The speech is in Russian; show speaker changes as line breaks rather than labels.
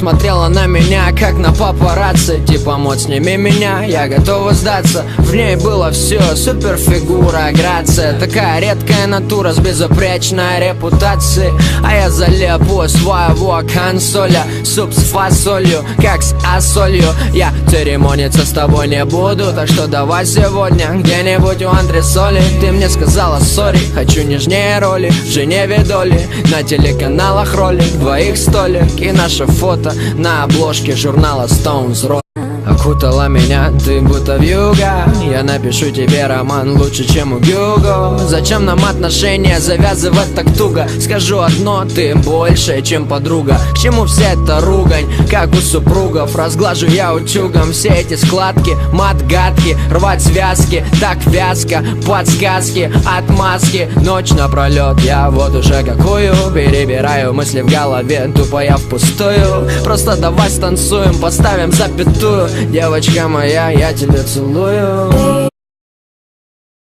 смотрела на меня, как на папарацци. Типа, мод, сними меня, я готова сдаться. В ней было все, супер фигура, грация. Такая редкая натура с безупречной репутацией. А я залеп у своего консоля суп с фасолью, как с асолью. Я церемониться с тобой не буду, так что давай сегодня где-нибудь у антресоли. Ты мне сказала сори, хочу нежнее роли в Женеве доли. На телеканалах ролик, двоих столик и наше фото на обложке журнала Stones. Окутала меня ты будто вьюга. Я напишу тебе роман лучше, чем у Гюго. Зачем нам отношения завязывать так туго? Скажу одно, ты больше, чем подруга. К чему вся эта ругань, как у супругов? Разглажу я утюгом все эти складки. Мат гадкий, рвать связки, так вязко. Подсказки, отмазки, ночь напролет. Я вот уже какую перебираю мысли в голове, тупо я впустую. Просто давай станцуем, поставим запятую. Девочка моя, я тебя целую.